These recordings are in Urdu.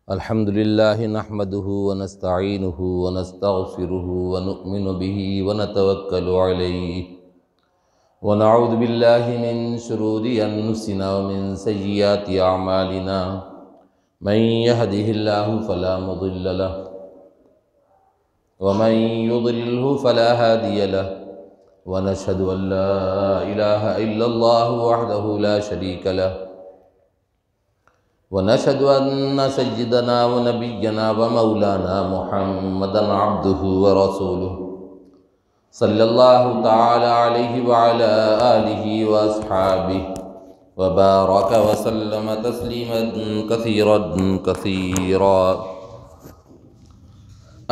الحمد لله نحمده ونستعينه ونستغفره ونؤمن به ونتوكل عليه ونعوذ بالله من شرور أنفسنا ومن سيئات أعمالنا من يهده الله فلا مضل له ومن يضلله فلا هادي له ونشهد أن لا إله إلا الله وحده لا شريك له ونشهد أن سيدنا ونبينا ومولانا محمدا عبده ورسوله صلى الله تعالى عليه وعلى آله وأصحابه وبارك وسلم تسليما كثيرا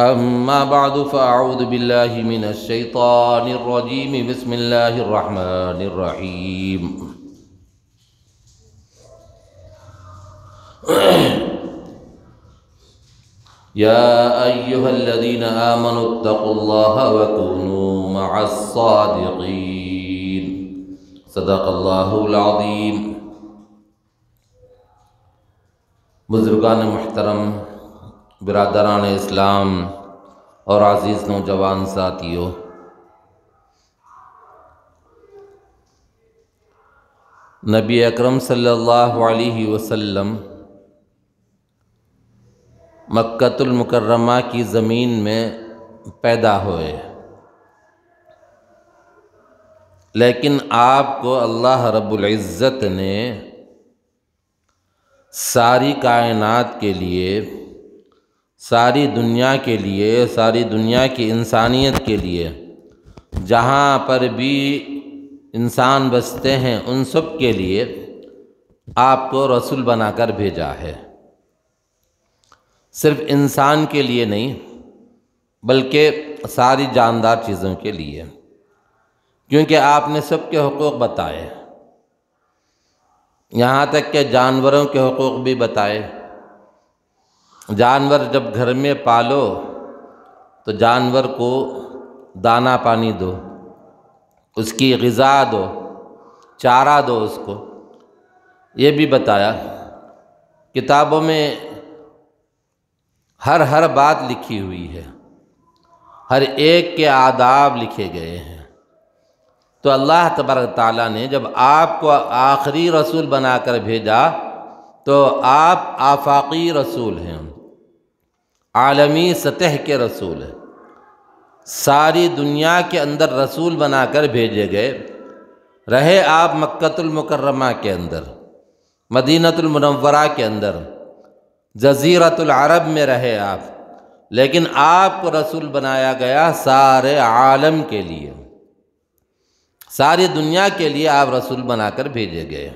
أما بعد فأعوذ بالله من الشيطان الرجيم بسم الله الرحمن الرحيم يا أيها الذين آمنوا اتقوا الله وكونوا مع الصادقين صدق الله العظيم۔ بزرگان محترم، برادران اسلام اور عزیز نوجوان ساتھیو، نبی اکرم صلی اللہ علیہ وسلم مکۃ المکرمہ کی زمین میں پیدا ہوئے، لیکن آپ کو اللہ رب العزت نے ساری کائنات کے لیے، ساری دنیا کے لیے، ساری دنیا کی انسانیت کے لیے، جہاں پر بھی انسان بستے ہیں ان سب کے لیے آپ کو رسول بنا کر بھیجا ہے۔ صرف انسان کے لیے نہیں بلکہ ساری جاندار چیزوں کے لیے، کیونکہ آپ نے سب کے حقوق بتائے، یہاں تک کہ جانوروں کے حقوق بھی بتائے۔ جانور جب گھر میں پالو تو جانور کو دانہ پانی دو، اس کی غذا دو، چارہ دو اس کو، یہ بھی بتایا۔ کتابوں میں ہر بات لکھی ہوئی ہے، ہر ایک کے آداب لکھے گئے ہیں۔ تو اللہ تبارک تعالیٰ نے جب آپ کو آخری رسول بنا کر بھیجا تو آپ آفاقی رسول ہیں، عالمی سطح کے رسول ہیں، ساری دنیا کے اندر رسول بنا کر بھیجے گئے۔ رہے آپ مکۃ المکرمہ کے اندر، مدینۃ المنورہ کے اندر، جزیرۃ العرب میں رہے آپ، لیکن آپ کو رسول بنایا گیا سارے عالم کے لیے، ساری دنیا کے لیے آپ رسول بنا کر بھیجے گئے۔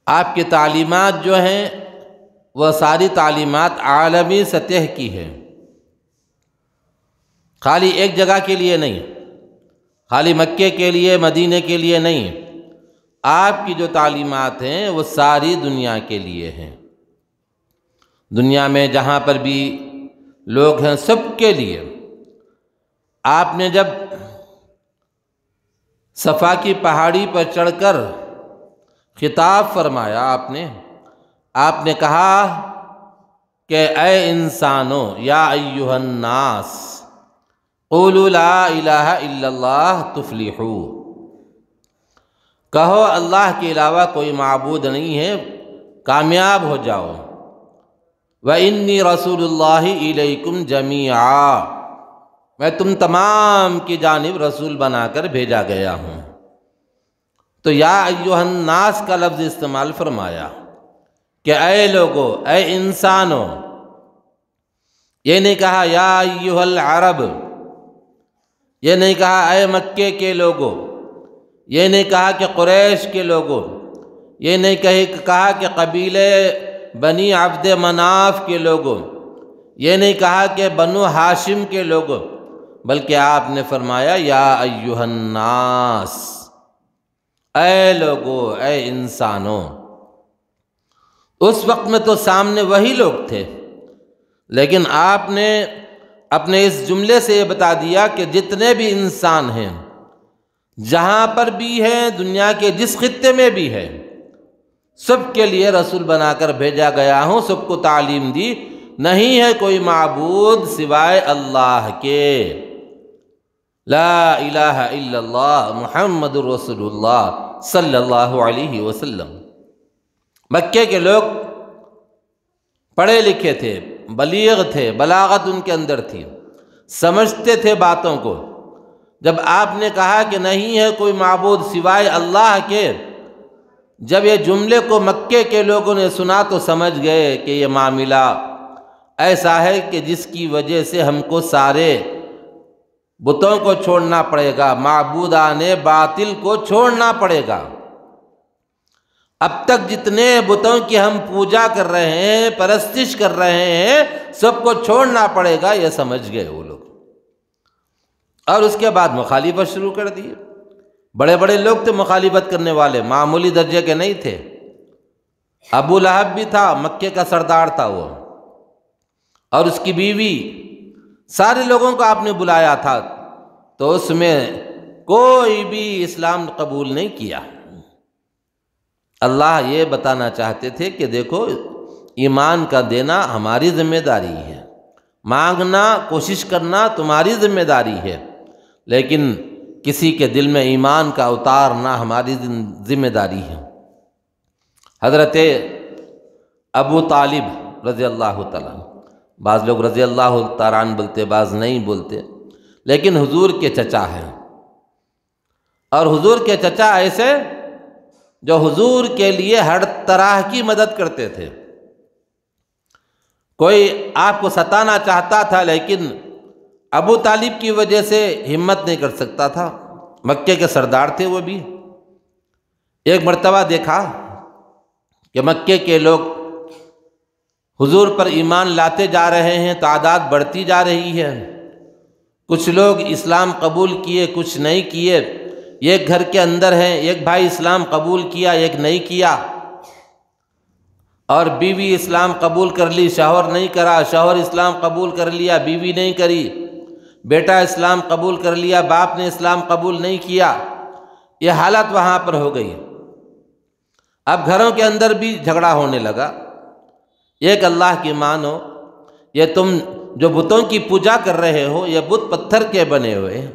آپ کی تعلیمات جو ہیں وہ ساری تعلیمات عالمی سطح کی ہیں، خالی ایک جگہ کے لیے نہیں، خالی مکے کے لیے، مدینے کے لیے نہیں، آپ کی جو تعلیمات ہیں وہ ساری دنیا کے لیے ہیں۔ دنیا میں جہاں پر بھی لوگ ہیں سب کے لیے۔ آپ نے جب صفا کی پہاڑی پر چڑھ کر خطاب فرمایا، آپ نے کہا کہ اے انسانو، یا ایھا الناس قولوا لا الہ الا اللہ تفلحوا، کہو اللہ کے علاوہ کوئی معبود نہیں ہے، کامیاب ہو جاؤ۔ وَإِنِّي رَسُولُ اللَّهِ إِلَيْكُمْ جَمِيعًا، میں تم تمام کی جانب رسول بنا کر بھیجا گیا ہوں۔ تو یا ایھا الناس کا لفظ استعمال فرمایا کہ اے لوگو، اے انسانو، یہ نہیں کہا یا ایھا العرب، یہ نہیں کہا اے مکے کے لوگو، یہ نہیں کہا کہ قریش کے لوگو، یہ نہیں کہا کہ قبیلے بنی عبد مناف کے لوگوں، یہ نہیں کہا کہ بنو ہاشم کے لوگوں، بلکہ آپ نے فرمایا یا ایھا الناس، اے لوگو، اے انسانوں۔ اس وقت میں تو سامنے وہی لوگ تھے، لیکن آپ نے اپنے اس جملے سے یہ بتا دیا کہ جتنے بھی انسان ہیں، جہاں پر بھی ہیں، دنیا کے جس خطے میں بھی ہے، سب کے لیے رسول بنا کر بھیجا گیا ہوں، سب کو تعلیم دی، نہیں ہے کوئی معبود سوائے اللہ کے، لا الہ الا اللہ محمد الرسول اللہ صلی اللہ علیہ وسلم۔ مکے کے لوگ پڑھے لکھے تھے، بلیغ تھے، بلاغت ان کے اندر تھی، سمجھتے تھے باتوں کو۔ جب آپ نے کہا کہ نہیں ہے کوئی معبود سوائے اللہ کے، جب یہ جملے کو مکے کے لوگوں نے سنا تو سمجھ گئے کہ یہ معاملہ ایسا ہے کہ جس کی وجہ سے ہم کو سارے بتوں کو چھوڑنا پڑے گا، معبودان باطل کو چھوڑنا پڑے گا۔ اب تک جتنے بتوں کی ہم پوجا کر رہے ہیں، پرستش کر رہے ہیں، سب کو چھوڑنا پڑے گا، یہ سمجھ گئے وہ لوگ۔ اور اس کے بعد مخالفت شروع کر دی۔ بڑے بڑے لوگ تھے مخالفت کرنے والے، معمولی درجے کے نہیں تھے۔ ابو لہب بھی تھا، مکے کا سردار تھا وہ، اور اس کی بیوی، سارے لوگوں کو آپ نے بلایا تھا، تو اس میں کوئی بھی اسلام قبول نہیں کیا۔ اللہ یہ بتانا چاہتے تھے کہ دیکھو، ایمان کا دینا ہماری ذمہ داری ہے، مانگنا، کوشش کرنا تمہاری ذمہ داری ہے، لیکن کسی کے دل میں ایمان کا اتارنا ہماری ذمہ داری ہے۔ حضرت ابو طالب رضی اللہ تعالیٰ، بعض لوگ رضی اللہ تعالیٰ عنہ بولتے، بعض نہیں بولتے، لیکن حضور کے چچا ہیں، اور حضور کے چچا ایسے جو حضور کے لیے ہر طرح کی مدد کرتے تھے۔ کوئی آپ کو ستانا چاہتا تھا، لیکن ابو طالب کی وجہ سے ہمت نہیں کر سکتا تھا، مکے کے سردار تھے وہ بھی۔ ایک مرتبہ دیکھا کہ مکے کے لوگ حضور پر ایمان لاتے جا رہے ہیں، تعداد بڑھتی جا رہی ہے، کچھ لوگ اسلام قبول کیے، کچھ نہیں کیے، ایک گھر کے اندر ہیں، ایک بھائی اسلام قبول کیا، ایک نہیں کیا، اور بیوی اسلام قبول کر لی، شوہر نہیں کرا، شوہر اسلام قبول کر لیا، بیوی نہیں کری، بیٹا اسلام قبول کر لیا، باپ نے اسلام قبول نہیں کیا۔ یہ حالت وہاں پر ہو گئی۔ اب گھروں کے اندر بھی جھگڑا ہونے لگا۔ ایک اللہ کی مانو، یہ تم جو بتوں کی پوجا کر رہے ہو، یہ بت پتھر کے بنے ہوئے ہیں،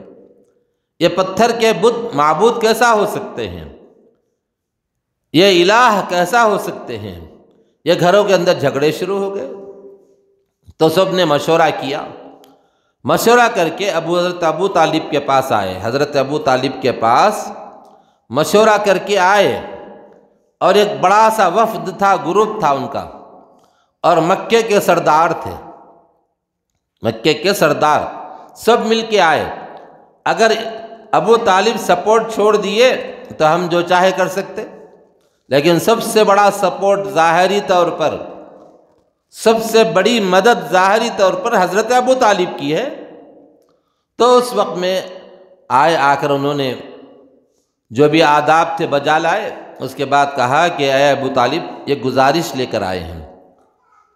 یہ پتھر کے بت معبود کیسا ہو سکتے ہیں، یہ الہ کیسا ہو سکتے ہیں؟ یہ گھروں کے اندر جھگڑے شروع ہو گئے۔ تو سب نے مشورہ کیا، مشورہ کر کے حضرت ابو طالب کے پاس آئے، حضرت ابو طالب کے پاس مشورہ کر کے آئے، اور ایک بڑا سا وفد تھا، گروپ تھا ان کا، اور مکے کے سردار تھے، مکے کے سردار سب مل کے آئے۔ اگر ابو طالب سپورٹ چھوڑ دیے تو ہم جو چاہے کر سکتے، لیکن سب سے بڑا سپورٹ ظاہری طور پر، سب سے بڑی مدد ظاہری طور پر حضرت ابو طالب کی ہے۔ تو اس وقت میں آ کر انہوں نے جو بھی آداب تھے بجا لائے۔ اس کے بعد کہا کہ اے ابو طالب، یہ گزارش لے کر آئے ہیں۔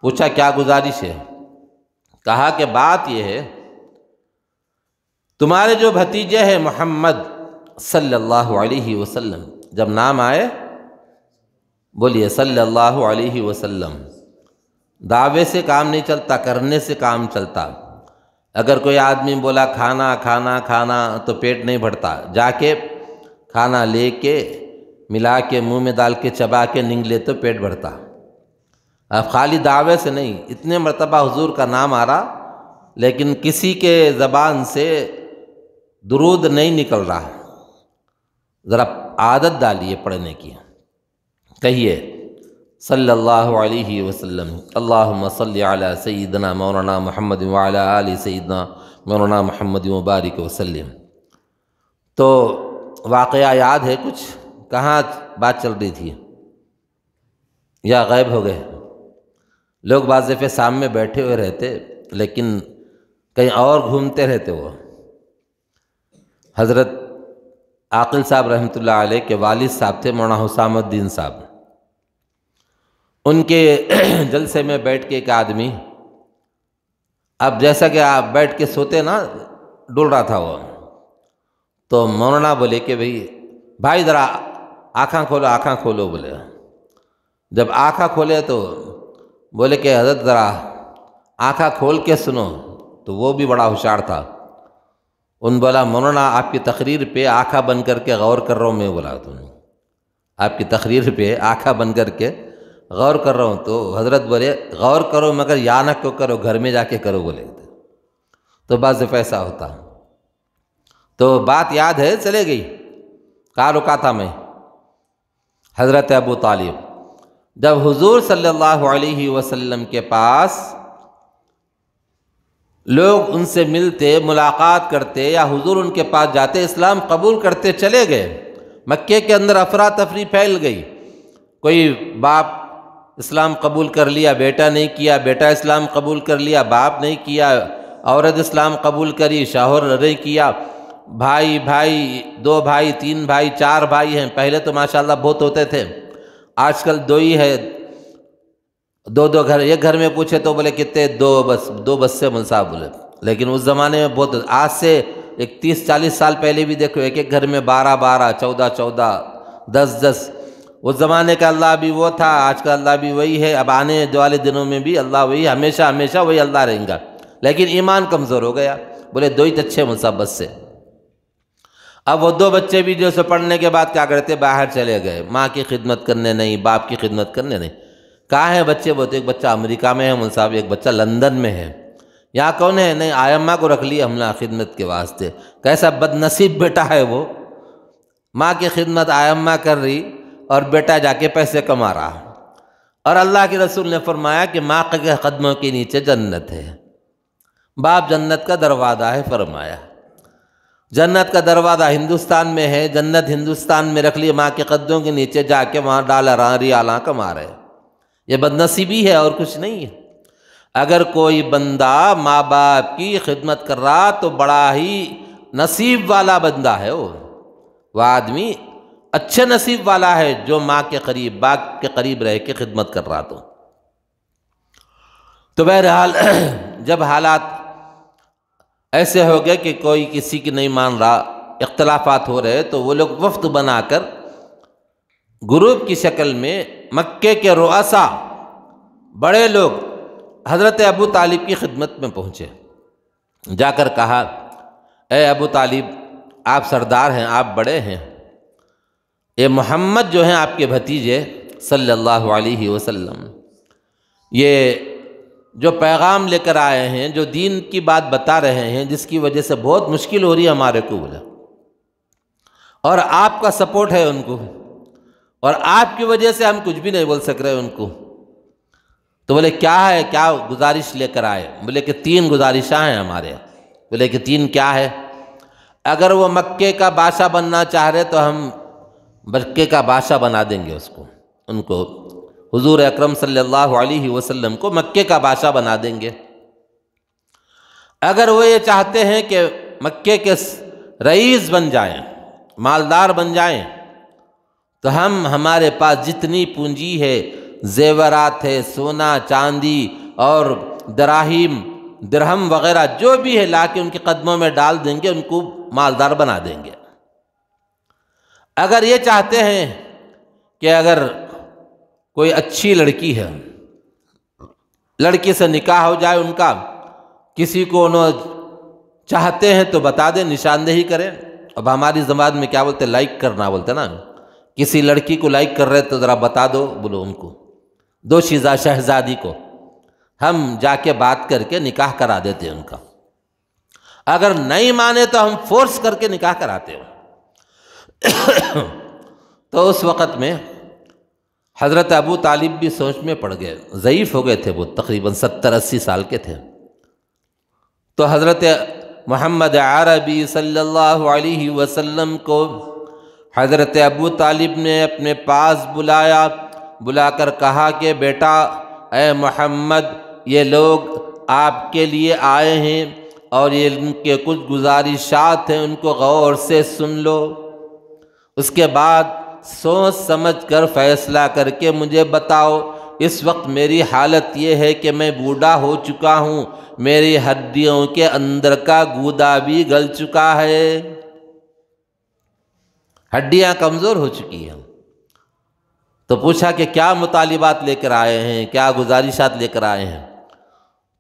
پوچھا کیا گزارش ہے؟ کہا کہ بات یہ ہے، تمہارے جو بھتیجے ہیں محمد صلی اللہ علیہ وسلم، جب نام آئے بولیے صلی اللہ علیہ وسلم، دعوے سے کام نہیں چلتا، کرنے سے کام چلتا۔ اگر کوئی آدمی بولا کھانا کھانا کھانا تو پیٹ نہیں بھرتا، جا کے کھانا لے کے ملا کے منہ میں ڈال کے چبا کے نگلے تو پیٹ بھرتا۔ اب خالی دعوے سے نہیں، اتنے مرتبہ حضور کا نام آ رہا، لیکن کسی کے زبان سے درود نہیں نکل رہا۔ ذرا عادت ڈالیے پڑھنے کی، کہیے صلی اللہ علیہ وسلم، اللہم صلی علی سیدنا مولانا محمد وعلی آل سیدنا مولانا محمد مبارک وسلم۔ تو واقعہ یاد ہے کچھ؟ کہاں بات چل رہی تھی یا غائب ہو گئے؟ لوگ بعض دفعے سامنے بیٹھے ہوئے رہتے، لیکن کہیں اور گھومتے رہتے۔ وہ حضرت عاقل صاحب رحمۃ اللہ علیہ کے والد صاحب تھے، مولانا حسام الدین صاحب۔ ان کے جلسے میں بیٹھ کے ایک آدمی، اب جیسا کہ آپ بیٹھ کے سوتے نا، ڈول رہا تھا وہ، تو مولانا بولے کہ بھائی ذرا آنکھاں کھولو، آنکھاں کھولو، بولے جب آنکھیں کھولے تو بولے کہ حضرت ذرا آنکھیں کھول کے سنو، تو وہ بھی بڑا ہوشیار تھا، ان بولا مولانا آپ کی تقریر پہ آنکھیں بند کر کے غور کر رہا ہوں میں، بولا تو آپ کی تقریر پہ آنکھیں بند کر کے غور کر رہا ہوں، تو حضرت بولے غور کرو مگر یا نہ کو کرو، گھر میں جا کے کرو، بولے تو بعض دفعہ ایسا ہوتا۔ تو بات یاد ہے چلے گئی، کہاں رکا تھا میں؟ حضرت ابو طالب جب حضور صلی اللہ علیہ وسلم کے پاس لوگ ان سے ملتے، ملاقات کرتے یا حضور ان کے پاس جاتے، اسلام قبول کرتے چلے گئے، مکے کے اندر افراتفری پھیل گئی، کوئی باپ اسلام قبول کر لیا، بیٹا نہیں کیا، بیٹا اسلام قبول کر لیا، باپ نہیں کیا، عورت اسلام قبول کری، شوہر نہیں کیا، بھائی بھائی، 2 بھائی 3 بھائی 4 بھائی ہیں، پہلے تو ماشاءاللہ بہت ہوتے تھے، آج کل 2 ہی ہے، 2 گھر، ایک گھر میں پوچھے تو بولے کتنے، 2 بس سے مل صاحب بولے، لیکن اس زمانے میں بہت، آج سے 30-40 سال پہلے بھی دیکھو ایک گھر میں 12 14 10 اس زمانے کا اللہ بھی وہ تھا، آج کا اللہ بھی وہی ہے، اب آنے والے دنوں میں بھی اللہ وہی، ہمیشہ ہمیشہ وہی اللہ رہیں گا، لیکن ایمان کمزور ہو گیا، بولے 2 ہی اچھے مصحف بس سے۔ اب وہ 2 بچے بھی جو سو پڑھنے کے بعد کیا کرتے، باہر چلے گئے، ماں کی خدمت کرنے نہیں، باپ کی خدمت کرنے نہیں۔ کہاں ہے بچے؟ بولتے ایک بچہ امریکہ میں ہے مول صاحب، ایک بچہ لندن میں ہے۔ یہاں کون ہے؟ نہیں، آئمہ کو رکھ لیا ہم نے خدمت کے واسطے۔ کیسا بد نصیب بیٹا ہے وہ، ماں کی خدمت آئمہ کر رہی اور بیٹا جا کے پیسے کما رہا۔ اور اللہ کے رسول نے فرمایا کہ ماں کے قدموں کے نیچے جنت ہے، باپ جنت کا دروازہ ہے، فرمایا جنت کا دروازہ ہندوستان میں ہے، جنت ہندوستان میں رکھ لی، ماں کے قدموں کے نیچے جا کے وہاں ڈالر ریالاں کما رہے، یہ بد نصیبی ہے اور کچھ نہیں ہے۔ اگر کوئی بندہ ماں باپ کی خدمت کر رہا تو بڑا ہی نصیب والا بندہ ہے، وہ آدمی اچھے نصیب والا ہے جو ماں کے قریب، باپ کے قریب رہ کے خدمت کر رہا۔ تو بہرحال جب حالات ایسے ہو گئے کہ کوئی کسی کی نہیں مان رہا، اختلافات ہو رہے، تو وہ لوگ وفد بنا کر گروپ کی شکل میں مکے کے رؤساء، بڑے لوگ حضرت ابو طالب کی خدمت میں پہنچے، جا کر کہا اے ابو طالب، آپ سردار ہیں، آپ بڑے ہیں، یہ محمد جو ہیں آپ کے بھتیجے صلی اللہ علیہ وسلم، یہ جو پیغام لے کر آئے ہیں، جو دین کی بات بتا رہے ہیں، جس کی وجہ سے بہت مشکل ہو رہی ہے ہمارے کو، بولا، اور آپ کا سپورٹ ہے ان کو، اور آپ کی وجہ سے ہم کچھ بھی نہیں بول سک رہے ان کو۔ تو بولے کیا ہے، کیا گزارش لے کر آئے؟ بولے کہ 3 گزارشاں ہیں ہمارے۔ بولے کہ 3 کیا ہے؟ اگر وہ مکے کا بادشاہ بننا چاہ رہے تو ہم مکے کا بادشاہ بنا دیں گے اس کو، ان کو، حضور اکرم صلی اللہ علیہ وسلم کو مکے کا بادشاہ بنا دیں گے۔ اگر وہ یہ چاہتے ہیں کہ مکے کے رئیس بن جائیں، مالدار بن جائیں، تو ہمارے پاس جتنی پونجی ہے، زیورات ہے، سونا چاندی اور دراہیم درہم وغیرہ جو بھی ہے، لا کے ان کے قدموں میں ڈال دیں گے، ان کو مالدار بنا دیں گے۔ اگر یہ چاہتے ہیں کہ اگر کوئی اچھی لڑکی ہے، لڑکی سے نکاح ہو جائے ان کا، کسی کو انہوں چاہتے ہیں تو بتا دیں، نشاندہی کریں۔ اب ہماری زبان میں کیا بولتے، لائک کرنا بولتے نا، کسی لڑکی کو لائک کر رہے تو ذرا بتا دو، بولو ان کو، 2 شہزادی کو ہم جا کے بات کر کے نکاح کرا دیتے ہیں ان کا، اگر نہیں مانے تو ہم فورس کر کے نکاح کراتے ہیں۔ تو اس وقت میں حضرت ابو طالب بھی سوچ میں پڑ گئے، ضعیف ہو گئے تھے، وہ تقریباً 70-80 سال کے تھے۔ تو حضرت محمد عربی صلی اللہ علیہ وسلم کو حضرت ابو طالب نے اپنے پاس بلایا، بلا کر کہا کہ بیٹا اے محمد، یہ لوگ آپ کے لیے آئے ہیں اور یہ ان کے کچھ گزارشات ہیں، ان کو غور سے سن لو، اس کے بعد سوچ سمجھ کر فیصلہ کر کے مجھے بتاؤ۔ اس وقت میری حالت یہ ہے کہ میں بوڑھا ہو چکا ہوں، میری ہڈیوں کے اندر کا گودا بھی گل چکا ہے، ہڈیاں کمزور ہو چکی ہیں۔ تو پوچھا کہ کیا مطالبات لے کر آئے ہیں، کیا گزارشات لے کر آئے ہیں؟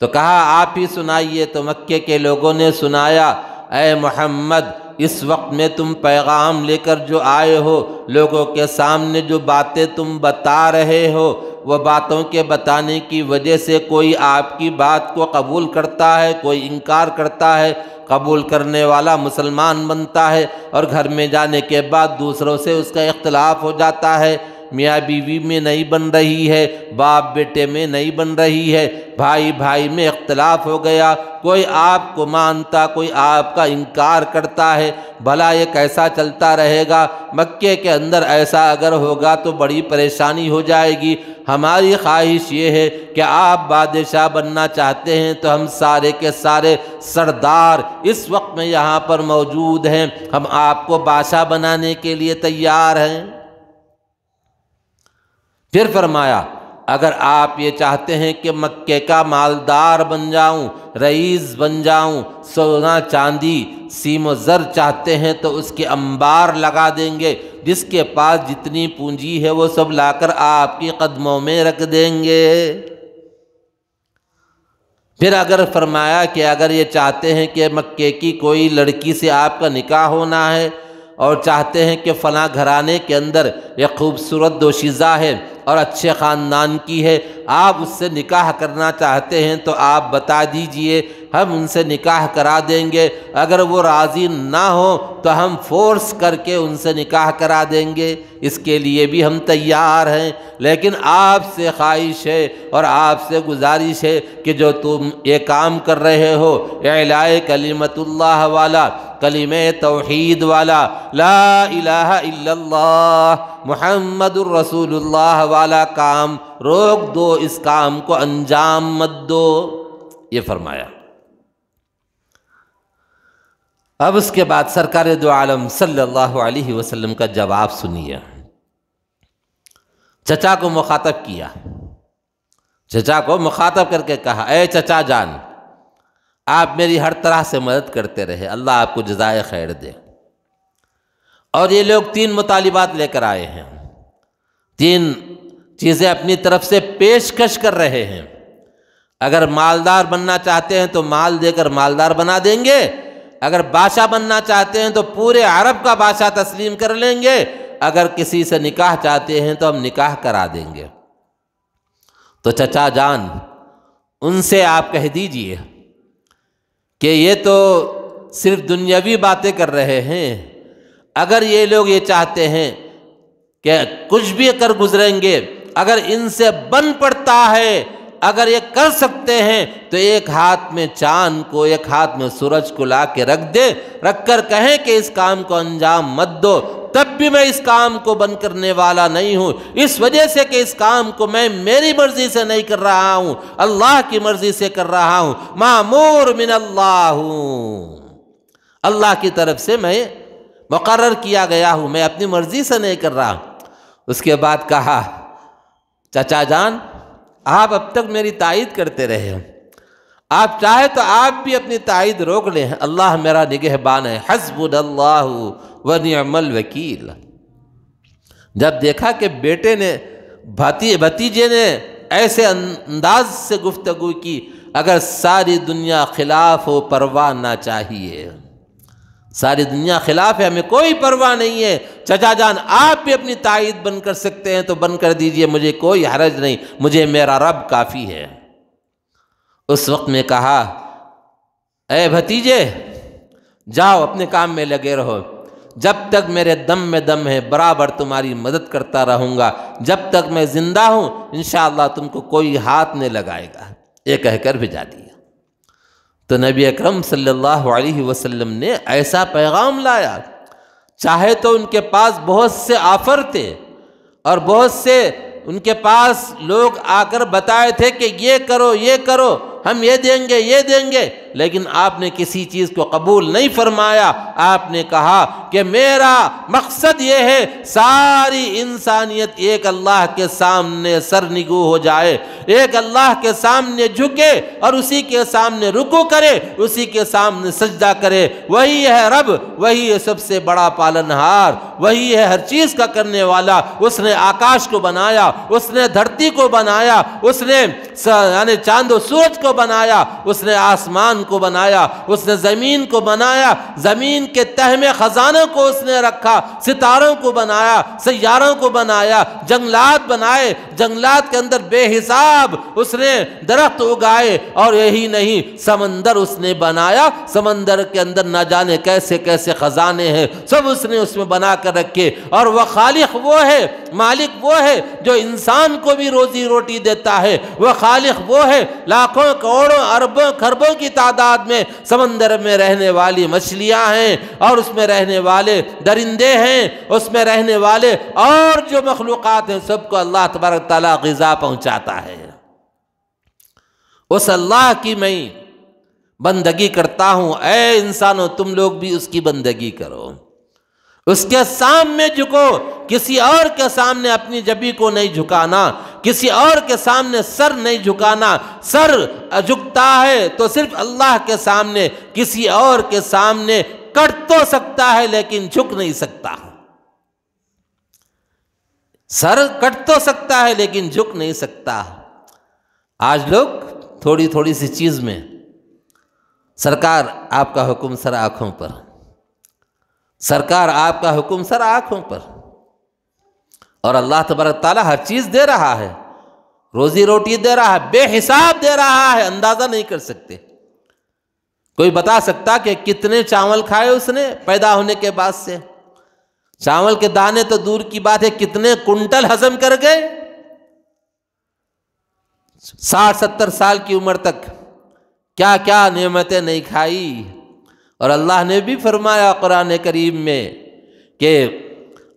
تو کہا آپ ہی سنائیے۔ تو مکے کے لوگوں نے سنایا، اے محمد، اس وقت میں تم پیغام لے کر جو آئے ہو، لوگوں کے سامنے جو باتیں تم بتا رہے ہو، وہ باتوں کے بتانے کی وجہ سے کوئی آپ کی بات کو قبول کرتا ہے، کوئی انکار کرتا ہے، قبول کرنے والا مسلمان بنتا ہے، اور گھر میں جانے کے بعد دوسروں سے اس کا اختلاف ہو جاتا ہے، میاں بیوی میں نہیں بن رہی ہے، باپ بیٹے میں نہیں بن رہی ہے، بھائی بھائی میں اختلاف ہو گیا، کوئی آپ کو مانتا، کوئی آپ کا انکار کرتا ہے، بھلا یہ کیسا چلتا رہے گا؟ مکے کے اندر ایسا اگر ہوگا تو بڑی پریشانی ہو جائے گی۔ ہماری خواہش یہ ہے کہ آپ بادشاہ بننا چاہتے ہیں تو ہم سارے کے سارے سردار اس وقت میں یہاں پر موجود ہیں، ہم آپ کو بادشاہ بنانے کے لیے تیار ہیں۔ پھر فرمایا، اگر آپ یہ چاہتے ہیں کہ مکے کا مالدار بن جاؤں، رئیس بن جاؤں، سونا چاندی سیم و زر چاہتے ہیں تو اس کے انبار لگا دیں گے، جس کے پاس جتنی پونجی ہے وہ سب لا کر آپ کے قدموں میں رکھ دیں گے۔ پھر اگر فرمایا کہ اگر یہ چاہتے ہیں کہ مکے کی کوئی لڑکی سے آپ کا نکاح ہونا ہے، اور چاہتے ہیں کہ فلاں گھرانے کے اندر ایک خوبصورت دوشیزہ ہے اور اچھے خاندان کی ہے، آپ اس سے نکاح کرنا چاہتے ہیں تو آپ بتا دیجئے، ہم ان سے نکاح کرا دیں گے۔ اگر وہ راضی نہ ہو تو ہم فورس کر کے ان سے نکاح کرا دیں گے، اس کے لیے بھی ہم تیار ہیں۔ لیکن آپ سے خواہش ہے اور آپ سے گزارش ہے کہ جو تم یہ کام کر رہے ہو، اعلاء کلمت اللہ والا، کلمہ توحید والا، لا الہ الا اللہ محمد الرسول اللہ والا کام روک دو، اس کام کو انجام مت دو، یہ فرمایا۔ اب اس کے بعد سرکار دو عالم صلی اللہ علیہ وسلم کا جواب سنیے۔ چچا کو مخاطب کیا، چچا کو مخاطب کر کے کہا، اے چچا جان، آپ میری ہر طرح سے مدد کرتے رہے، اللہ آپ کو جزائے خیر دے۔ اور یہ لوگ 3 مطالبات لے کر آئے ہیں، 3 چیزیں اپنی طرف سے پیشکش کر رہے ہیں۔ اگر مالدار بننا چاہتے ہیں تو مال دے کر مالدار بنا دیں گے، اگر بادشاہ بننا چاہتے ہیں تو پورے عرب کا بادشاہ تسلیم کر لیں گے، اگر کسی سے نکاح چاہتے ہیں تو ہم نکاح کرا دیں گے۔ تو چچا جان، ان سے آپ کہہ دیجئے کہ یہ تو صرف دنیاوی باتیں کر رہے ہیں، اگر یہ لوگ یہ چاہتے ہیں کہ کچھ بھی کر گزریں گے، اگر ان سے بن پڑتا ہے، اگر یہ کر سکتے ہیں تو ایک ہاتھ میں چاند کو، ایک ہاتھ میں سورج کو لا کے رکھ دے، رکھ کر کہیں کہ اس کام کو انجام مت دو، تب بھی میں اس کام کو بند کرنے والا نہیں ہوں، اس وجہ سے کہ اس کام کو میں میری مرضی سے نہیں کر رہا ہوں، اللہ کی مرضی سے کر رہا ہوں، مامور من اللہ ہوں، اللہ کی طرف سے میں مقرر کیا گیا ہوں، میں اپنی مرضی سے نہیں کر رہا ہوں۔ اس کے بعد کہا، چچا جان، آپ اب تک میری تائید کرتے رہے ہیں، آپ چاہے تو آپ بھی اپنی تائید روک لیں، اللہ میرا نگہبان ہے، حسبنا اللہ ونعم الوکیل۔ جب دیکھا کہ بیٹے نے، بھتیجے نے ایسے انداز سے گفتگو کی، اگر ساری دنیا خلاف ہو پرواہ نہ چاہیے، ساری دنیا خلاف ہے، ہمیں کوئی پرواہ نہیں ہے، چچا جان آپ بھی اپنی تائید بن کر سکتے ہیں تو بن کر دیجئے، مجھے کوئی حرج نہیں، مجھے میرا رب کافی ہے۔ اس وقت میں کہا، اے بھتیجے، جاؤ اپنے کام میں لگے رہو، جب تک میرے دم میں دم ہے برابر تمہاری مدد کرتا رہوں گا، جب تک میں زندہ ہوں انشاءاللہ تم کو کوئی ہاتھ نہیں لگائے گا، یہ کہہ کر بھیجا دیا۔ تو نبی اکرم صلی اللہ علیہ وسلم نے ایسا پیغام لایا، چاہے تو ان کے پاس بہت سے آفر تھے اور بہت سے ان کے پاس لوگ آ کر بتائے تھے کہ یہ کرو یہ کرو، ہم یہ دیں گے یہ دیں گے، لیکن آپ نے کسی چیز کو قبول نہیں فرمایا۔ آپ نے کہا کہ میرا مقصد یہ ہے ساری انسانیت ایک اللہ کے سامنے سرنگو ہو جائے، ایک اللہ کے سامنے جھکے اور اسی کے سامنے رکوع کرے، اسی کے سامنے سجدہ کرے۔ وہی ہے رب، وہی ہے سب سے بڑا پالنہار، وہی ہے ہر چیز کا کرنے والا۔ اس نے آکاش کو بنایا، اس نے دھرتی کو بنایا، اس نے یعنی چاند و سورج کو بنایا، اس نے آسمان کو بنایا، اس نے زمین کو بنایا، زمین کے تہ میں خزانوں کو اس نے رکھا، ستاروں کو بنایا، سیاروں کو بنایا، جنگلات بنائے، جنگلات کے اندر بے حساب اس نے درخت اگائے، اور یہی نہیں سمندر اس نے بنایا، سمندر کے اندر نہ جانے کیسے کیسے خزانے ہیں، سب اس نے اس میں بنا کر رکھے۔ اور وہ خالق وہ ہے، مالک وہ ہے جو انسان کو بھی روزی روٹی دیتا ہے، وہ خالق وہ ہے لاکھوں کروڑوں اربوں خربوں کی تعداد میں سمندر میں رہنے والی مچھلیاں ہیں، اور اس میں رہنے والے درندے ہیں، اس میں رہنے والے اور جو مخلوقات ہیں، سب کو اللہ تبارک تعالیٰ غذا پہنچاتا ہے۔ اس اللہ کی میں بندگی کرتا ہوں، اے انسانوں تم لوگ بھی اس کی بندگی کرو، اس کے سامنے جھکو، کسی اور کے سامنے اپنی جبی کو نہیں جھکانا، کسی اور کے سامنے سر نہیں جھکانا۔ سر جھکتا ہے تو صرف اللہ کے سامنے، کسی اور کے سامنے کٹ تو سکتا ہے لیکن جھک نہیں سکتا۔ سر کٹ تو سکتا ہے لیکن جھک نہیں سکتا۔ آج لوگ تھوڑی تھوڑی سی چیز میں سرکار آپ کا حکم سر آنکھوں پر، سرکار آپ کا حکم سر آنکھوں پر، اور اللہ تبارک تعالیٰ ہر چیز دے رہا ہے، روزی روٹی دے رہا ہے، بے حساب دے رہا ہے، اندازہ نہیں کر سکتے۔ کوئی بتا سکتا کہ کتنے چاول کھائے اس نے پیدا ہونے کے بعد سے؟ چاول کے دانے تو دور کی بات ہے، کتنے کنٹل ہضم کر گئے؟ 60-70 سال کی عمر تک کیا کیا نعمتیں نہیں کھائی۔ اور اللہ نے بھی فرمایا قرآن کریم میں کہ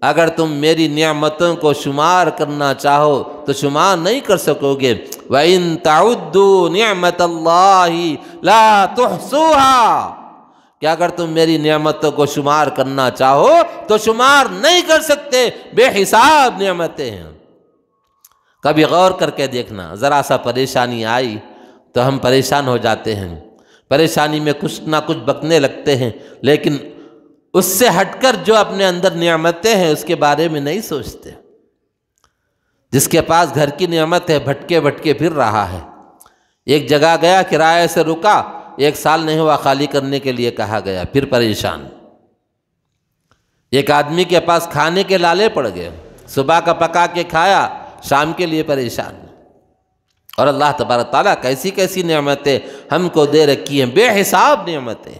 اگر تم میری نعمتوں کو شمار کرنا چاہو تو شمار نہیں کر سکو گے۔ وَإِن تَعُدُّوا نِعْمَةَ اللَّهِ لَا تُحْصُوهَا، کہ اگر تم میری نعمتوں کو شمار کرنا چاہو تو شمار نہیں کر سکتے، بے حساب نعمتیں ہیں۔ کبھی غور کر کے دیکھنا، ذرا سا پریشانی آئی تو ہم پریشان ہو جاتے ہیں، پریشانی میں کچھ نہ کچھ بکنے لگتے ہیں، لیکن اس سے ہٹ کر جو اپنے اندر نعمتیں ہیں اس کے بارے میں نہیں سوچتے۔ جس کے پاس گھر کی نعمت ہے بھٹکے بھٹکے پھر رہا ہے۔ ایک جگہ گیا، کرائے سے رکا، 1 سال نہیں ہوا، خالی کرنے کے لیے کہا گیا، پھر پریشان۔ ایک آدمی کے پاس کھانے کے لالے پڑ گئے، صبح کا پکا کے کھایا، شام کے لیے پریشان۔ اور اللہ تبارک تعالیٰ کیسی کیسی نعمتیں ہم کو دے رکھی ہیں، بے حساب نعمتیں۔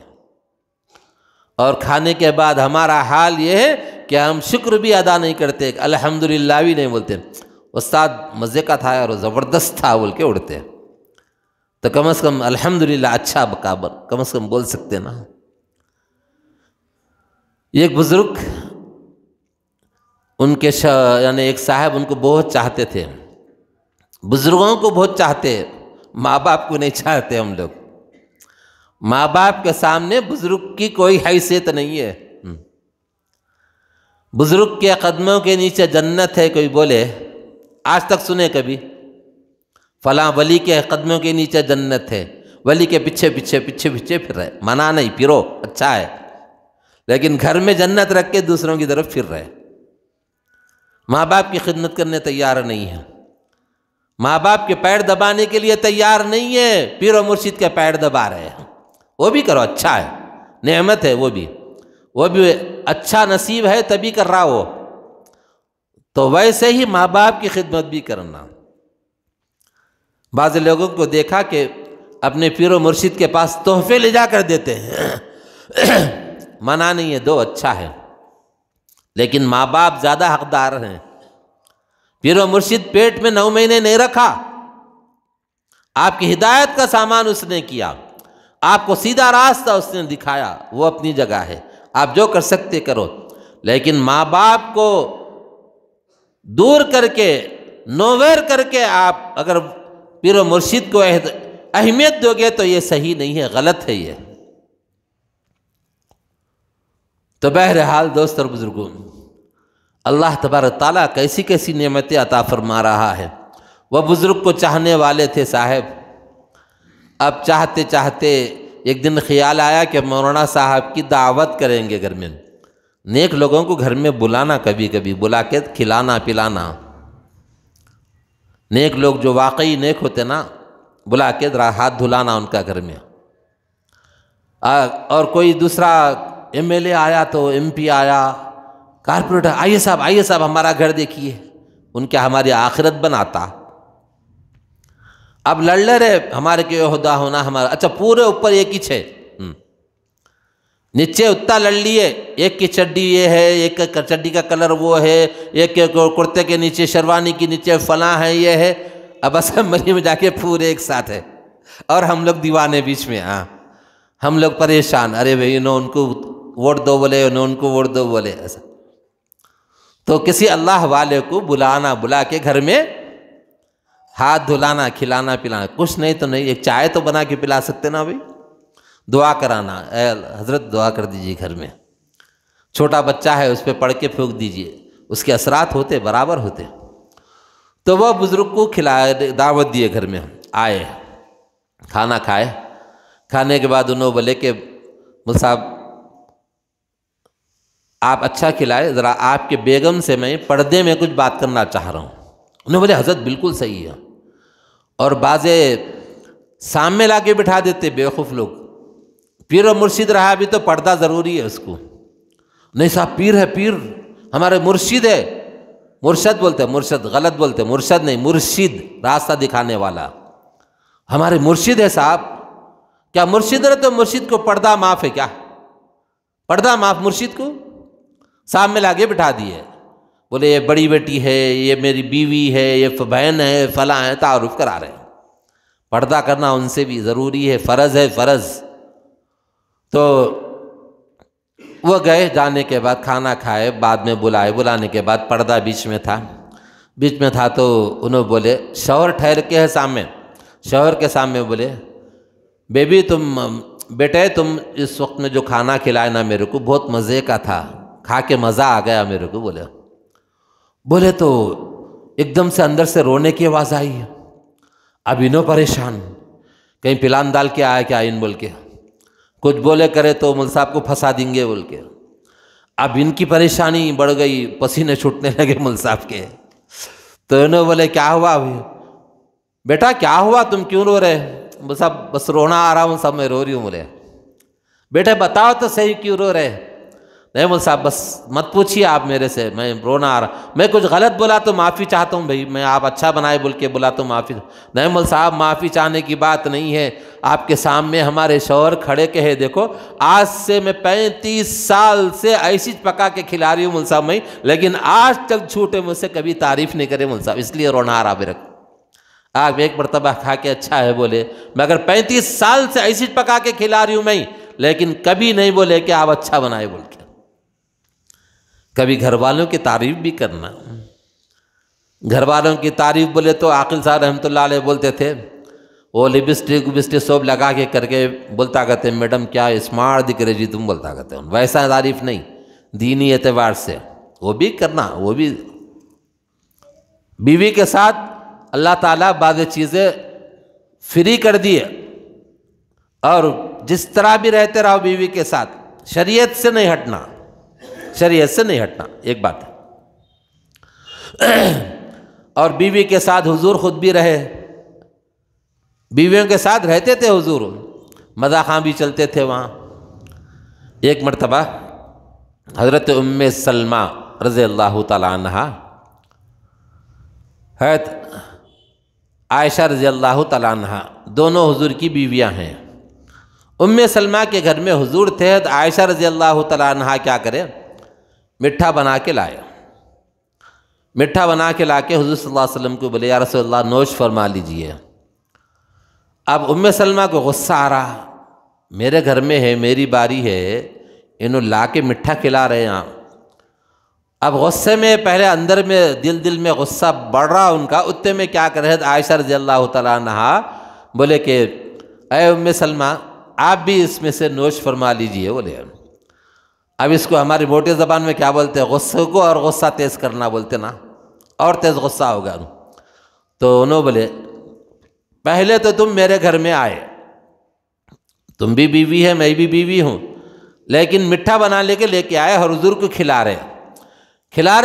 اور کھانے کے بعد ہمارا حال یہ ہے کہ ہم شکر بھی ادا نہیں کرتے، الحمدللہ بھی نہیں بولتے۔ استاد مزے کا تھا اور زبردست تھا بول کے اڑتے، تو کم از کم الحمدللہ اچھا بکابر کم از کم بول سکتے نا۔ ایک بزرگ ان کے یعنی ایک صاحب ان کو بہت چاہتے تھے، بزرگوں کو بہت چاہتے، ماں باپ کو نہیں چاہتے ہم لوگ۔ ماں باپ کے سامنے بزرگ کی کوئی حیثیت نہیں ہے۔ بزرگ کے قدموں کے نیچے جنت ہے، کوئی بولے؟ آج تک سنے کبھی؟ فلاں ولی کے قدموں کے نیچے جنت ہے، ولی کے پیچھے پیچھے پیچھے پیچھے پھر رہے، منع نہیں، پھرو اچھا ہے، لیکن گھر میں جنت رکھ کے دوسروں کی طرف پھر رہے۔ ماں باپ کی خدمت کرنے تیار نہیں ہے، ماں باپ کے پیر دبانے کے لیے تیار نہیں ہے، پیر و مرشد کے پیر دبا رہے ہیں۔ وہ بھی کرو، اچھا ہے، نعمت ہے، وہ بھی اچھا نصیب ہے تبھی کر رہا ہو۔ تو ویسے ہی ماں باپ کی خدمت بھی کرنا۔ بعض لوگوں کو دیکھا کہ اپنے پیر و مرشد کے پاس تحفے لے جا کر دیتے ہیں، منع نہیں ہے، دو، اچھا ہے، لیکن ماں باپ زیادہ حقدار ہیں۔ پیر و مرشد پیٹ میں 9 مہینے نہیں رکھا، آپ کی ہدایت کا سامان اس نے کیا، آپ کو سیدھا راستہ اس نے دکھایا، وہ اپنی جگہ ہے، آپ جو کر سکتے کرو، لیکن ماں باپ کو دور کر کے، نوویر کر کے آپ اگر پیر و مرشد کو اہمیت دو گے تو یہ صحیح نہیں ہے، غلط ہے یہ۔ تو بہرحال دوست اور بزرگوں، اللہ تبارک تعالیٰ کیسی کیسی نعمتیں عطا فرما رہا ہے۔ وہ بزرگ کو چاہنے والے تھے صاحب، اب چاہتے چاہتے ایک دن خیال آیا کہ مولانا صاحب کی دعوت کریں گے گھر میں، نیک لوگوں کو گھر میں بلانا، کبھی کبھی بلا کے کھلانا پلانا، نیک لوگ جو واقعی نیک ہوتے نا، بلا کے ہاتھ دھلانا ان کا گھر میں۔ اور کوئی دوسرا ایم ایل اے آیا تو ایم پی آیا، کارپوریٹر، آئیے صاحب ہمارا گھر دیکھیے، ان کیا ہماری آخرت بناتا؟ اب لڑ رہے ہمارے کے عہدہ ہونا ہمارا، اچھا پورے اوپر ایک ہی چھے، نیچے اتنا لڑ لیے، ایک کی چڈی یہ ہے، ایک کا چڈی کا کلر وہ ہے، ایک کے کرتے کے نیچے شیروانی کے نیچے فلاں ہے، یہ ہے، اب اسمبلی میں جا کے پورے ایک ساتھ ہے، اور ہم لوگ دیوانے بیچ میں، ہم لوگ پریشان، ارے بھائی انہوں ان کو ووٹ دو بولے، انہوں ان کو ووٹ دو بولے، ایسا۔ تو کسی اللہ والے کو بلا کے گھر میں ہاتھ دھلانا، کھلانا پلانا، کچھ نہیں تو نہیں، ایک چائے تو بنا کے پلا سکتے نا بھائی، دعا کرانا، اے حضرت دعا کر دیجئے گھر میں، چھوٹا بچہ ہے اس پہ پڑھ کے پھونک دیجئے، اس کے اثرات ہوتے برابر ہوتے۔ تو وہ بزرگ کو کھلائے، دعوت دیے، گھر میں آئے، کھانا کھائے، کھانے کے بعد انہوں بولے کہ مول صاحب آپ اچھا کھلائے، ذرا آپ کے بیگم سے میں پردے میں کچھ بات کرنا چاہ رہا ہوں۔ انہوں بولے حضرت بالکل صحیح ہے، اور بعضے سامنے لا کے بٹھا دیتے بیوقوف لوگ، پیر و مرشد رہا بھی تو پردہ ضروری ہے اس کو، نہیں صاحب پیر ہے، پیر ہمارے مرشد ہے، مرشد بولتے، مرشد غلط بولتے، مرشد نہیں، مرشد راستہ دکھانے والا، ہمارے مرشد ہے صاحب، کیا مرشد ہے تو مرشد کو پردہ معاف ہے کیا؟ پردہ معاف مرشد کو؟ سامنے لاگے بٹھا دیے، بولے یہ بڑی بیٹی ہے، یہ میری بیوی ہے، یہ بہن ہے، فلاں ہے، تعارف کرا رہے ہیں، پردہ کرنا ان سے بھی ضروری ہے، فرض ہے، فرض۔ تو وہ گئے، جانے کے بعد کھانا کھائے، بعد میں بلانے کے بعد پردہ بیچ میں تھا تو انہوں بولے، شوہر ٹھہر کے ہے سامنے، شوہر کے سامنے بولے بیبی بیٹے تم اس وقت میں جو کھانا کھلائے نا میرے کو بہت مزے کا تھا، کھا کے مزہ آ گیا میرے کو، بولے تو ایک دم سے اندر سے رونے کی آواز آئی، اب انہوں پریشان، کہیں پلان ڈال کے آیا کیا ان بول کے، کچھ بولے کرے تو مول صاحب کو پھنسا دیں گے بول کے، اب ان کی پریشانی بڑھ گئی، پسینے چھوٹنے لگے مول صاحب کے۔ تو انہوں بولے کیا ہوا ابھی بیٹا، کیا ہوا، تم کیوں رو رہے؟ مول صاحب بس رونا آ رہا ہوں، سب میں رو رہی ہوں۔ بولے بیٹے بتاؤ تو صحیح کیوں رو رہے؟ نہیں مول صاحب بس مت پوچھیے آپ میرے سے، میں رونا آ رہا، میں کچھ غلط بولا تو معافی چاہتا ہوں بھائی، میں آپ اچھا بنائے بول کے بولا تو معافی۔ نہیں مول صاحب معافی چاہنے کی بات نہیں ہے، آپ کے سامنے ہمارے شوہر کھڑے کے ہیں، دیکھو آج سے میں 35 سال سے ایسی پکا کے کھلا رہی ہوں مول صاحب میں، لیکن آج تک جھوٹے مجھ سے کبھی تعریف نہیں کرے مول صاحب، اس لیے رونا آ رہا میرے کو۔ آپ ایک مرتبہ کھا کے اچھا ہے بولے، مگر 35 سال سے ایسی پکا کے کھلا رہی ہوں میں، لیکن کبھی نہیں بولے کہ آپ اچھا بنائے بول کے۔ کبھی گھر والوں کی تعریف بھی کرنا، گھر والوں کی تعریف بولے تو عاقل صاحب رحمۃ اللہ علیہ بولتے تھے، وہ لپسٹک سوپ لگا کے کر کے بولتا کرتے میڈم کیا اسمارٹ دکھ رہے جی تم، بولتا کرتے ویسا تعریف نہیں، دینی اعتبار سے وہ بھی کرنا، وہ بھی بیوی کے ساتھ اللہ تعالیٰ بعض چیزیں فری کر دیے، اور جس طرح بھی رہتے رہو بیوی کے ساتھ، شریعت سے نہیں ہٹنا، شریعت سے نہیں ہٹنا، ایک بات ہے۔ اور بیوی کے ساتھ حضور خود بھی رہے، بیویوں کے ساتھ رہتے تھے حضور، مذاقاں بھی چلتے تھے وہاں۔ ایک مرتبہ حضرت ام سلمہ رضی اللہ تعالی عنہا، حضرت عائشہ رضی اللہ تعالی عنہا، دونوں حضور کی بیویاں ہیں۔ ام سلمہ کے گھر میں حضور تھے، عائشہ رضی اللہ تعالی عنہا کیا کرے، میٹھا بنا کے لائے، میٹھا بنا کے لا کے حضور صلی اللہ علیہ وسلم کو بولے یا رسول اللہ نوش فرما لیجئے۔ اب ام سلمہ کو غصہ آ رہا، میرے گھر میں ہے، میری باری ہے، انہوں لا کے میٹھا کھلا رہے ہیں۔ اب غصے میں پہلے اندر میں دل میں غصہ بڑھ رہا ان کا، اتنے میں کیا کرے عائشہ رضی اللہ تعالیٰ عنہا بولے کہ اے ام سلمہ آپ بھی اس میں سے نوش فرما لیجئے بولے۔ اب اس کو ہماری موٹی زبان میں کیا بولتے ہیں، غصے کو اور غصہ تیز کرنا بولتے نا، اور تیز غصہ ہوگا۔ تو انہوں بولے پہلے تو تم میرے گھر میں آئے، تم بھی بیوی ہے میں بھی بیوی ہوں، لیکن میٹھا بنا لے کے آئے اور حضور کو کھلا رہے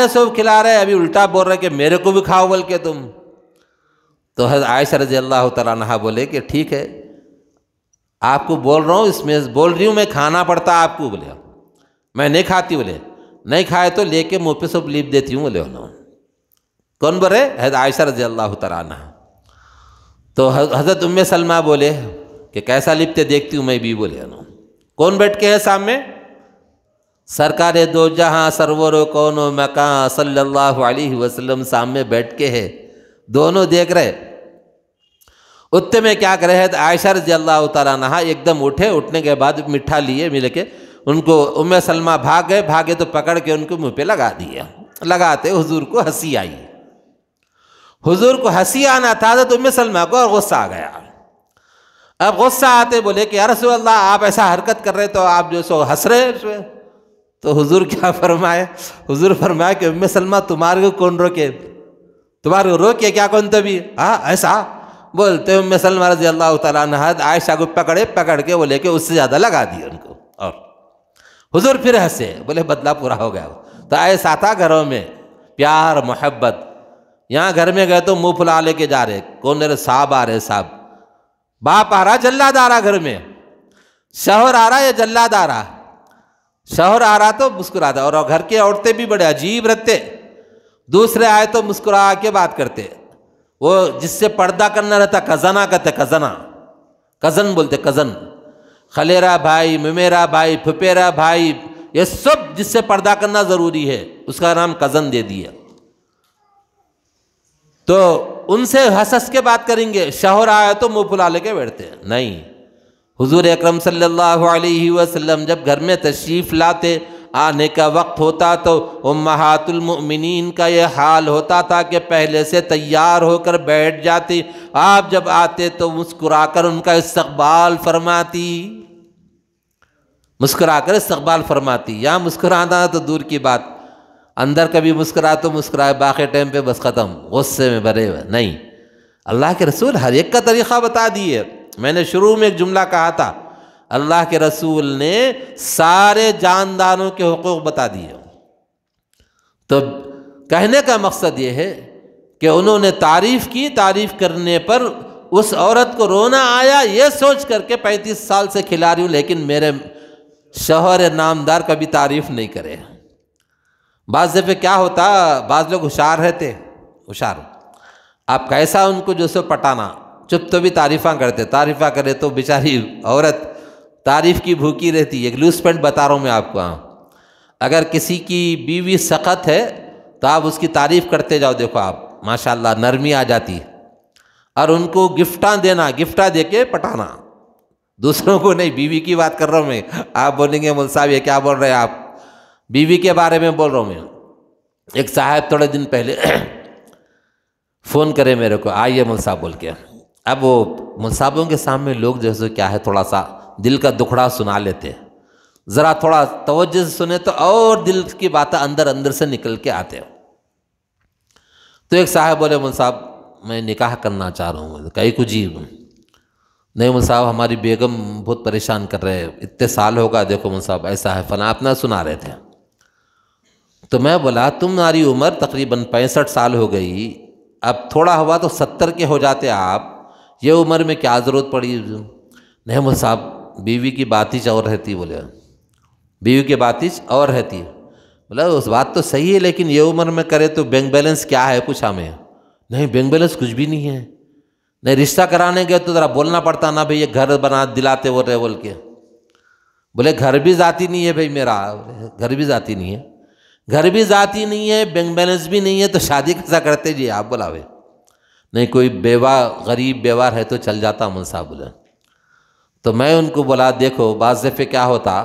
سب کھلا رہے، ابھی الٹا بول رہے کہ میرے کو بھی کھاؤ بول کے تم۔ تو حضرت عائشہ رضی اللہ تعالیٰ عنہا بولے کہ ٹھیک ہے آپ کو بول رہا ہوں، اس میں بول رہی ہوں میں کھانا پڑتا آپ کو، بولے میں نہیں کھاتی، بولے نہیں کھائے تو لے کے منہ پہ سب لیپ دیتی ہوں، بولے انہوں کون بولے حضرت عائشہ رضی اللہ تعالیٰ عنہا۔ تو حضرت ام سلمہ بولے کہ کیسا لپتے دیکھتی ہوں میں بھی، بولے انہوں کون بیٹھ کے ہے سامنے، سرکار دو جہاں سرور و کون و مکان صلی اللہ علیہ وسلم سامنے بیٹھ کے ہے، دونوں دیکھ رہے۔ اتنے میں کیا کرے ہے عائشہ رضی اللہ تعالیٰ عنہ ایک دم اٹھنے کے بعد میٹھا لیے مل کے ان کو ام سلمہ بھاگے تو پکڑ کے ان کو منہ پہ لگا دیا، لگاتے حضور کو ہنسی آئی، حضور کو ہنسی آنا تھا تو ام سلمہ کو اور غصہ آ گیا۔ اب غصہ آتے بولے کہ یا رسول اللہ آپ ایسا حرکت کر رہے تو آپ جو سو ہنس رہے، تو حضور کیا فرمائے، حضور فرمایا کہ ام سلمہ تمہارے کو کون روکے، تمہارے کو روکے کیا کون تبھی، ہاں ایسا بولتے ام سلمہ رضی اللہ تعالیٰ عنہ عائشہ کو پکڑ کے بولے کہ اس سے زیادہ لگا دیا ان کو، اور حضور پھر ہنسے بولے بدلہ پورا ہو گیا۔ تو ایسا تھا گھروں میں پیار محبت، یہاں گھر میں گئے تو منہ پھلا لے کے جا رہے، کون میرے صاحب آ رہے، صاحب باپ آ رہا جلاد آ رہا، گھر میں شوہر آ رہا یا جلاد آ رہا، شوہر آ رہا تو مسکراتا، اور گھر کی عورتیں بھی بڑے عجیب رہتے، دوسرے آئے تو مسکرا کے بات کرتے، وہ جس سے پردہ کرنا رہتا کزنا کہتے، کزن بولتے، کزن خلیرا بھائی، ممیرا بھائی، پھپیرا بھائی، یہ سب جس سے پردہ کرنا ضروری ہے اس کا نام کزن دے دیا۔ تو ان سے ہنس کے بات کریں گے، شوہر آئے تو منہ پھلا لے کے بیٹھتے، نہیں، حضور اکرم صلی اللہ علیہ وسلم جب گھر میں تشریف لاتے، آنے کا وقت ہوتا تو امہات المؤمنین کا یہ حال ہوتا تھا کہ پہلے سے تیار ہو کر بیٹھ جاتی، آپ جب آتے تو مسکرا کر ان کا استقبال فرماتی، مسکرا کر استقبال فرماتی۔ یہاں مسکرانا تو دور کی بات، اندر کبھی مسکرا تو مسکرائے، باقی ٹائم پہ بس ختم، غصے میں بھرے ہوئے نہیں۔ اللہ کے رسول ہر ایک کا طریقہ بتا دیے، میں نے شروع میں ایک جملہ کہا تھا، اللہ کے رسول نے سارے جانداروں کے حقوق بتا دیے۔ تو کہنے کا مقصد یہ ہے کہ انہوں نے تعریف کی، تعریف کرنے پر اس عورت کو رونا آیا، یہ سوچ کر کے 35 سال سے کھلا رہی ہوں لیکن میرے شوہر نامدار کبھی تعریف نہیں کرے۔ بعض دفعہ کیا ہوتا، بعض لوگ ہوشیار رہتے، ہوشیار، آپ کیسا ان کو جو سو پٹانا، چپ تو بھی تعریفاں کرتے، تعریفاں کرے تو بیچاری عورت تعریف کی بھوکی رہتی۔ ایک لوز پینٹ بتا رہا ہوں میں آپ کو، اگر کسی کی بیوی سخت ہے تو آپ اس کی تعریف کرتے جاؤ، دیکھو آپ ماشاءاللہ نرمی آ جاتی، اور ان کو گفٹاں دینا، گفٹاں دے کے پٹانا، دوسروں کو نہیں، بیوی کی بات کر رہا ہوں میں۔ آپ بولیں گے مول صاحب یہ کیا بول رہے ہیں آپ، بیوی کے بارے میں بول رہا ہوں میں۔ ایک صاحب تھوڑے دن پہلے فون کرے میرے کو، آئیے مول صاحب بول کے، اب وہ مول صاحبوں کے سامنے لوگ جیسے کیا ہے تھوڑا سا دل کا دکھڑا سنا لیتے، ذرا تھوڑا توجہ سے سنے تو اور دل کی باتیں اندر سے نکل کے آتے۔ تو ایک صاحب بولے مول صاحب میں نکاح کرنا چاہ رہا ہوں، کئی کو جی نہیں مول صاحب ہماری بیگم بہت پریشان کر رہے ہیں، اتنے سال ہوگا، دیکھو مول صاحب ایسا ہے فلاں، اپنا سنا رہے تھے۔ تو میں بولا تمہاری عمر تقریباً 65 سال ہو گئی، اب تھوڑا ہوا تو 70 کے ہو جاتے آپ، یہ عمر میں کیا ضرورت پڑی؟ نہیں مول صاحب بیوی کی بات ہی اور رہتی، بولے بیوی کی بات ہی اور رہتی، بولا اس بات تو صحیح ہے لیکن یہ عمر میں کرے تو بینک بیلنس کیا ہے، پوچھا میں، نہیں بینک بیلنس کچھ بھی نہیں ہے، نہیں رشتہ کرانے گئے تو ذرا بولنا پڑتا نا بھئی یہ گھر بنا دلاتے وہ رہے بول کے، بولے گھر بھی ذاتی نہیں ہے بھئی میرا، گھر بھی ذاتی نہیں ہے، گھر بھی ذاتی نہیں ہے، بینک بیلنس بھی نہیں ہے، تو شادی کیسا کرتے جی آپ؟ بولا بھائی نہیں کوئی بیوہ غریب بیوہ ہے تو چل جاتا مول صاحب، بولے۔ تو میں ان کو بولا دیکھو بعض دفعہ کیا ہوتا،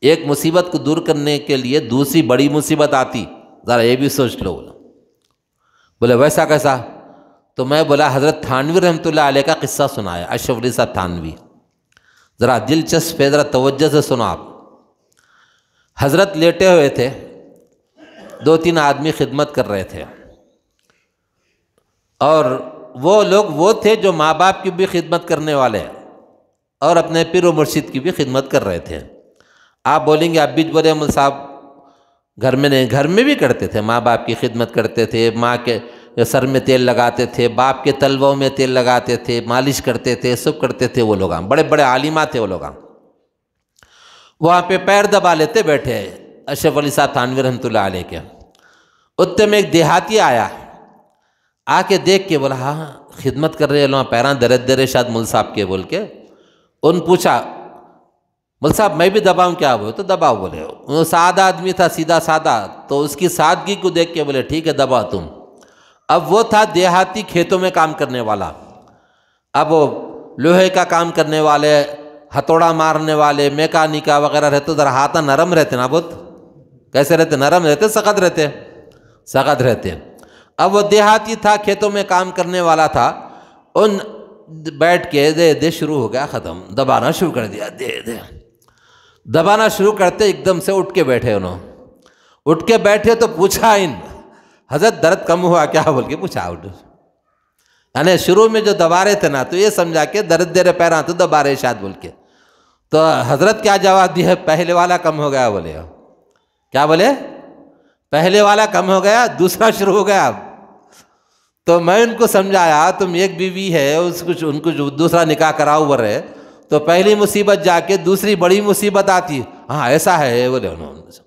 ایک مصیبت کو دور کرنے کے لیے دوسری بڑی مصیبت آتی، ذرا یہ بھی سوچ لو، بولے ویسا کیسا؟ تو میں بولا حضرت تھانوی رحمۃ اللہ علیہ کا قصہ سنایا، اشرف علی صاحب تھانوی، ذرا دلچسپ ہے، ذرا توجہ سے سنو آپ۔ حضرت لیٹے ہوئے تھے، 2-3 آدمی خدمت کر رہے تھے، اور وہ لوگ وہ تھے جو ماں باپ کی بھی خدمت کرنے والے اور اپنے پیر و مرشد کی بھی خدمت کر رہے تھے۔ آپ بولیں گے اب بھی بولے مول صاحب گھر میں نہیں، گھر میں بھی کرتے تھے، ماں باپ کی خدمت کرتے تھے، ماں کے سر میں تیل لگاتے تھے، باپ کے تلووں میں تیل لگاتے تھے، مالش کرتے تھے، سب کرتے تھے وہ لوگ، بڑے بڑے عالمات تھے وہ لوگ۔ وہاں پہ پیر دبا لیتے بیٹھے اشرف علی صاحب تھانوی رحمۃ اللہ علیہ کے۔ اتنے میں ایک دیہاتی آیا، آ کے دیکھ کے بولا ہاں خدمت کر رہے لوگ، پیراں درد درے شاید مول صاحب کے بول کے۔ ان پوچھا مول صاحب میں بھی دباؤں کیا؟ بولے تو دباؤ، بولے وہ سادہ آدمی تھا، سیدھا سادہ، تو اس کی سادگی کو دیکھ کے بولے ٹھیک ہے دبا تم۔ اب وہ تھا دیہاتی، کھیتوں میں کام کرنے والا، اب وہ لوہے کا کام کرنے والے، ہتھوڑا مارنے والے، میکانیکا وغیرہ رہتے، ذرا ہاتھ نرم رہتے نا، بہت کیسے رہتے؟ نرم رہتے، سخت رہتے، سخت رہتے۔ اب وہ دیہاتی تھا، کھیتوں میں کام کرنے والا تھا، ان بیٹھ کے دے دے شروع ہو گیا، ختم، دبانا شروع کر دیا، دے دے دبانا شروع کرتے ایک دم سے اٹھ کے بیٹھے، انہوں اٹھ کے بیٹھے تو پوچھا ان حضرت درد کم ہوا کیا بول کے پوچھا، اٹھ، یعنی شروع میں جو دبا رہے تھے نا تو یہ سمجھا کہ درد دے رہے پیراں تو دبا رہے شاید بول کے، تو حضرت کیا جواب دیا؟ پہلے والا کم ہو گیا، بولے کیا بولے؟ پہلے والا کم ہو گیا، دوسرا شروع ہو گیا۔ اب تو میں ان کو سمجھایا تم ایک بیوی ہے، ان کو جو دوسرا نکاح کراؤ ور ہے تو پہلی مصیبت جا کے دوسری بڑی مصیبت آتی، ہاں ایسا ہے بولے انہوں نے۔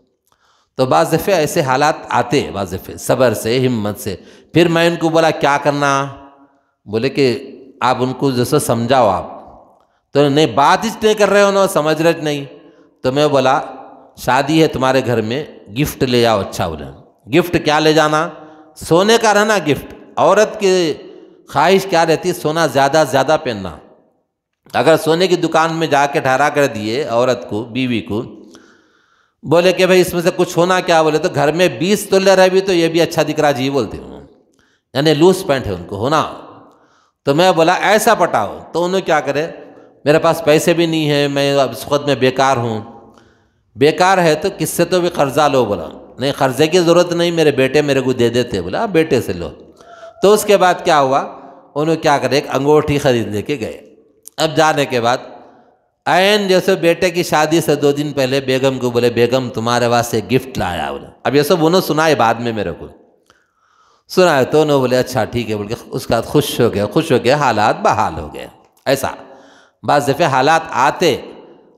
تو بعض دفعہ ایسے حالات آتے، بعض دفعہ صبر سے، ہمت سے۔ پھر میں ان کو بولا کیا کرنا؟ بولے کہ آپ ان کو جیسے سمجھاؤ آپ، تو نہیں بات اس نہیں کر رہے انہوں، سمجھ رہے نہیں۔ تو میں بولا شادی ہے تمہارے گھر میں، گفٹ لے آؤ، اچھا بولے گفٹ کیا لے جانا؟ سونے کا رہنا گفٹ۔ عورت کی خواہش کیا رہتی؟ سونا زیادہ زیادہ پہننا۔ اگر سونے کی دکان میں جا کے ٹھہرا کر دیے عورت کو، بیوی کو، بولے کہ بھائی اس میں سے کچھ ہونا کیا؟ بولے تو گھر میں 20 تولے رہ بھی تو یہ بھی اچھا دکھ رہا جی بولتے ہوں، یعنی لوز پینٹ ہے ان کو ہونا۔ تو میں بولا ایسا پٹاؤ، تو انہوں کیا کرے؟ میرے پاس پیسے بھی نہیں ہیں، میں اب اس وقت میں بیکار ہوں۔ بیکار ہے تو کس سے تو بھی قرضہ لو، بولا نہیں قرضے کی ضرورت نہیں، میرے بیٹے میرے کو دے دیتے، بولا بیٹے سے لو۔ تو اس کے بعد کیا ہوا، انہوں کیا کرے ایک انگوٹھی خرید لے کے گئے۔ اب جانے کے بعد عین جیسے بیٹے کی شادی سے 2 دن پہلے بیگم کو بولے بیگم تمہارے واسطے گفٹ لایا، بولے اب یہ سب انہوں سنائے بعد میں میرے کو سنائے، تو انہوں بولے اچھا ٹھیک ہے بول کے اس کا خوش ہو گیا، خوش ہو گیا، حالات بحال ہو گئے۔ ایسا بعض دفعہ حالات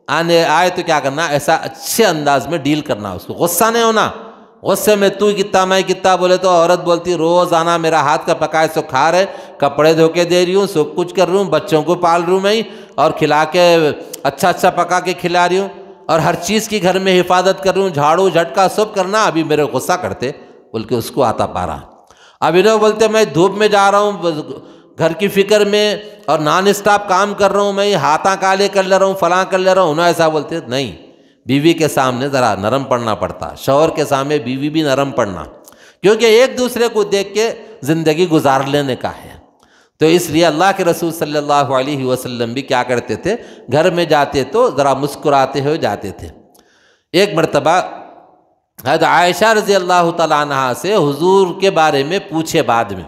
آئے تو کیا کرنا، ایسا اچھے انداز میں ڈیل کرنا، اس کو غصہ نہیں ہونا۔ غصے میں تو کتنا میں کتنا بولے تو عورت بولتی روزانہ میرا ہاتھ کا پکائے سو کھا رہے، کپڑے دھو کے دے رہی ہوں، سب کچھ کر رہی ہوں، بچوں کو پال رہی ہوں میں، اور کھلا کے اچھا اچھا پکا کے کھلا رہی ہوں، اور ہر چیز کی گھر میں حفاظت کر رہی ہوں، جھاڑو جھٹکا سب کرنا، ابھی میرے غصہ کرتے بول کے اس کو آتا پارا۔ اب انہوں بولتے میں دھوپ میں جا رہا ہوں، گھر کی فکر میں، اور نان اسٹاپ کام کر رہا ہوں میں، ہاتھاں کالے کر لے رہا ہوں، فلاں کر لے رہا ہوں۔ انہوں ایسا بولتے نہیں، بیوی کے سامنے ذرا نرم پڑنا پڑتا، شوہر کے سامنے بیوی بھی نرم پڑنا، کیونکہ ایک دوسرے کو دیکھ کے زندگی گزار لینے کا ہے۔ تو اس لیے اللہ کے رسول صلی اللہ علیہ وسلم بھی کیا کرتے تھے، گھر میں جاتے تو ذرا مسکراتے ہوئے جاتے تھے۔ ایک مرتبہ حضرت عائشہ رضی اللہ تعالیٰ عنہا سے حضور کے بارے میں پوچھے بعد میں،